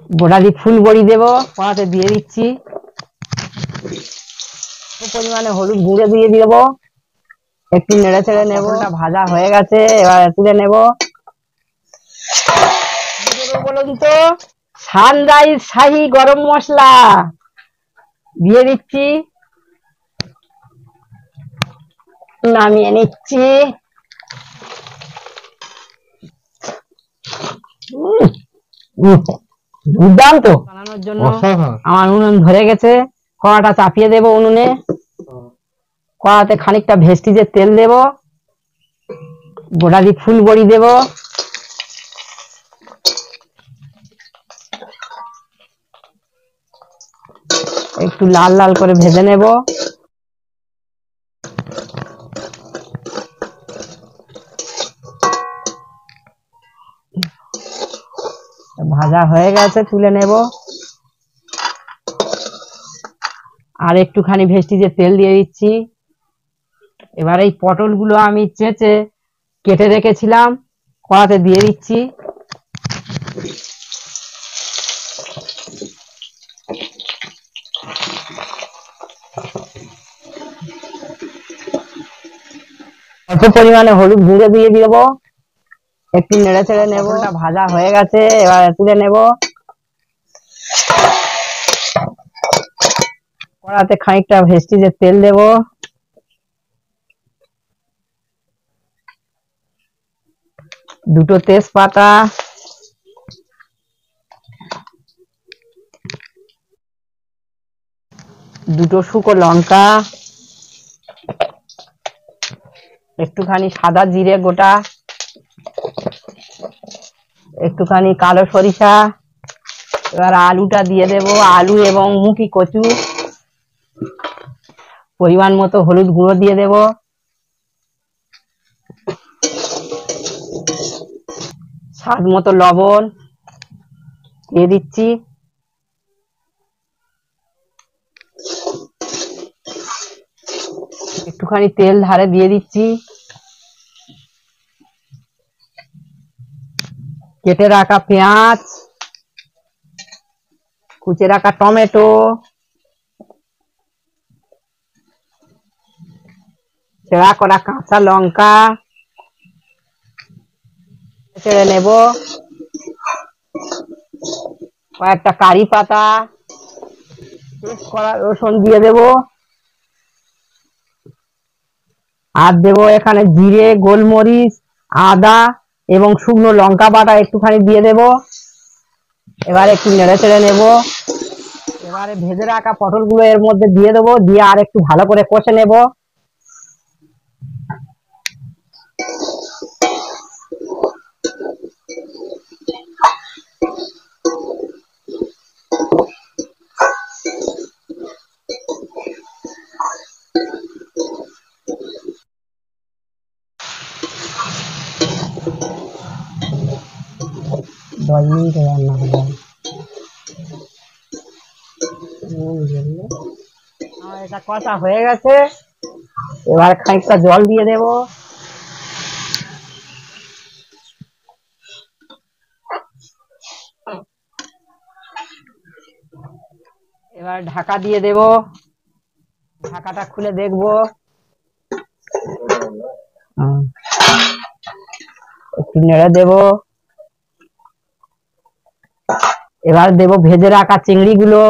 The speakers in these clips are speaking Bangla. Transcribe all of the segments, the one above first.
গোটা দিয়ে ফুল বড়ি দেবো, কড়াতে দিয়ে দিচ্ছি। পরিমাণে হলুদ গুঁড়ো দিয়ে দেবো, একটু নেড়ে চেড়ে নেবো। ভাজা হয়ে গেছে, এবার তুলে নেবো। বলুন তো, সানরাইজ শাহী গরম মশলা দিয়ে দিচ্ছি, নামিয়ে নিচ্ছি। দুর্দান্ত বানানোর জন্য আমার উনুন ধরে গেছে, কড়াটা চাপিয়ে দেবো উনুনে। কড়াতে খানিকটা ভেস্টিজের তেল দেব, গোটা দিয়ে ফুল বড়ি দেব, একটু লাল লাল করে ভেজে নেব। ভাজা হয়ে গেছে, তুলে নেব। আর একটুখানি ভেস্টিজের তেল দিয়ে দিচ্ছি। এবার এই পটলগুলো আমি চেঁচে কেটে রেখেছিলাম, কড়াতে দিয়ে দিচ্ছি। অল্প পরিমাণে হলুদ গুঁড়ো দিয়ে দেবো, একটু নেড়ে চেড়ে নেবো। ভাজা হয়ে গেছে, এবার তুলে নেব। কড়াতে খানিকটা ভেস্টিজের তেল দেব, দুটো তেজপাতা, দুটো শুকনো লঙ্কা, একটুখানি সাদা জিরে গোটা, একটুখানি কালো সরিষা। এবার আলুটা দিয়ে দেব, আলু এবং মুখি কচু, পরিমাণ মতো হলুদ গুঁড়ো দিয়ে দেব, স্বাদ মতো লবণ দিয়ে দিচ্ছি। একটুখানি তেল ধারে দিয়ে দিচ্ছি। কেটে রাখা পেঁয়াজ, কুচে রাখা টমেটো, ছেঁড়া করা কাঁচা লঙ্কা ছেড়ে নেব, কয়েকটা কারি পাতা, পেস্ট করা রসুন দিয়ে দেব, আর দেবো এখানে জিরে, গোলমরিচ, আদা এবং শুকনো লঙ্কা বাটা একটুখানি দিয়ে দেব। এবার একটু নেড়ে চেড়ে নেব। এবারে ভেজে রাখা পটলগুলো এর মধ্যে দিয়ে দেবো, দিয়ে আর একটু ভালো করে কষে নেব। রান্না হবে, এটা কষা হয়ে গেছে, এবার খানিকটা জল দিয়ে দেব। এবার ঢাকা দিয়ে দেব, ঢাকাটা খুলে দেখব, একটু নেড়ে দেব। এবার দেব ভেজে রাখা চিংড়িগুলো,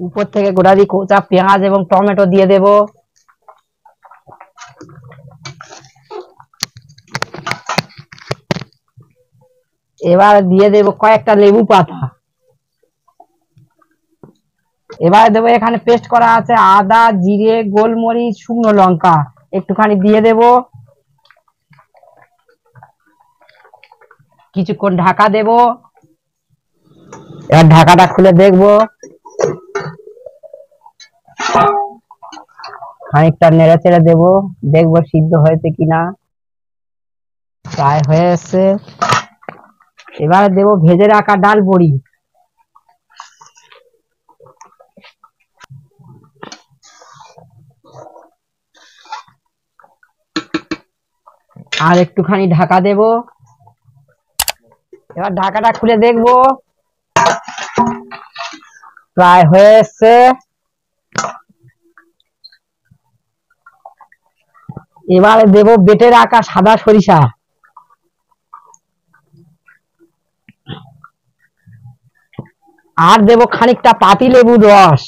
উপর থেকে গোটা দিয়ে কোচা পেঁয়াজ এবং টমেটো দিয়ে দেব। এবার দিয়ে দেব কয়েকটা লেবু পাতা। এবার দেবো এখানে পেস্ট করা আছে আদা, জিরে, গোলমরিচ, শুকনো লঙ্কা, একটুখানি দিয়ে দেব। কিছুক্ষণ ঢাকা দেব। এবার ঢাকাটা খুলে দেখব, খানিকটা নেড়ে চেড়ে দেবো, দেখবো সিদ্ধ হয়েছে কিনা। প্রায় হয়ে এসছে। এবার দেব ভেজে রাখা ডাল বড়ি, আর একটুখানি ঢাকা দেব। এবার ঢাকাটা খুলে দেখবো, প্রায় হয়ে এসছে। এবারে দেব বেটে রাখা সাদা সরিষা, আর দেব খানিকটা পাতি লেবুর রস।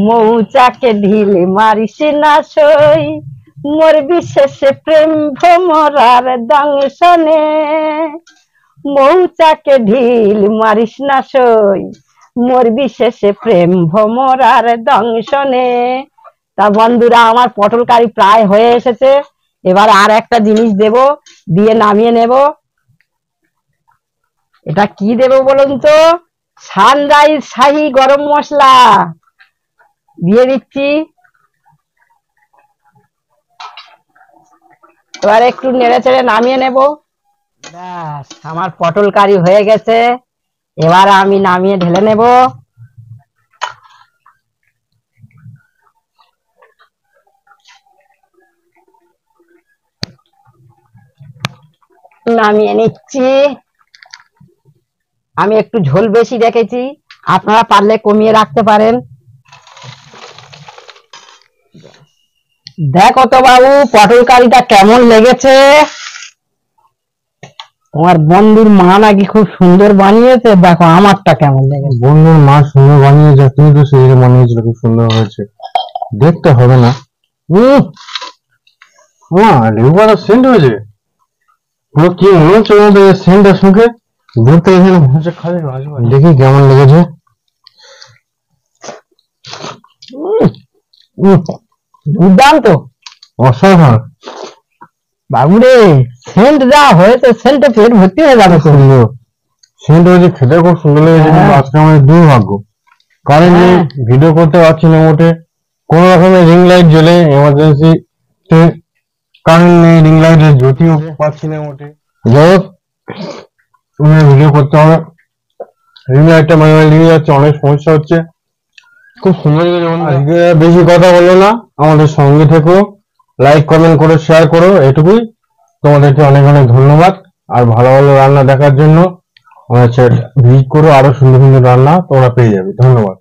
মৌচাকে ঢিল মারিস না সই, মোর বিশেষে প্রেম ভ্রমরার দংশনে। মৌচাকে ঢিল মারিস না সই, মোর বিশেষে প্রেম ভ্রমরার দংশনে। তা বন্ধুরা, আমার পটল কারি প্রায় হয়ে এসেছে। এবার আর একটা জিনিস দেব, দিয়ে নামিয়ে নেব। এটা কি দেব বলুন তো? সানরাইজ শাহী গরম মশলা দিয়ে দিচ্ছি। এবার একটু নেড়ে চেড়ে নামিয়ে নেব। ব্যাস, আমার পটল কারি হয়ে গেছে। এবার আমি নামিয়ে ঢেলে নেব। নামিয়ে নিচ্ছি। আমি একটু ঝোল বেশি রেখেছি, আপনারা পারলে কমিয়ে রাখতে পারেন। দেখো তো বাবু, পটল কারিটা কেমন লেগেছে? তোমার বন্ধুর মা নাকি খুব সুন্দর বানিয়েছে, দেখো আমারটা কেমন লেগেছে। বন্ধুর মা সুন্দর বানিয়েছে, তুমি তো সেই বানিয়েছিল, খুব সুন্দর হয়েছে। দেখতে হবে না। লেবু পাতা সেন্ট হয়েছে পুরো, কি মনে হচ্ছে সেন্টটা শুকে দূর থেকে এখানে মনে খালি। দেখি কেমন লেগেছে। দুর্দান্ত, অসাধারণ বাবুরে, সেন্ট যা হয়েছে, সেন্টে পেট ভর্তি হয়ে যাবে। সুন্দর সেন্ট হয়েছে, খেতে খুব সুন্দর লেগেছে। কিন্তু আজকে আমাদের দুর্ভাগ্য, কারণ ভিডিও করতে পারছি না মোটে। কোন রকমের রিং লাইট জ্বলে, এমার্জেন্সি কারেন্ট নেই, রিং লাইটের জ্যোতিও পাচ্ছি না মোটে। যাই হোক, ভিডিও করতে হবে। রিং লাইটটা মাঝে মাঝে নিয়ে যাচ্ছে, অনেক সমস্যা হচ্ছে। খুব সুন্দর লেগেছে। আজকে বেশি কথা বললো না, আমাদের সঙ্গে থেকো, লাইক কমেন্ট করো, শেয়ার করো, এটুকুই। তোমাদেরকে অনেক অনেক ধন্যবাদ। আর ভালো ভালো রান্না দেখার জন্য আমার ভিজিট করো, আরো সুন্দর সুন্দর রান্না তোমরা পেয়ে যাবে। ধন্যবাদ।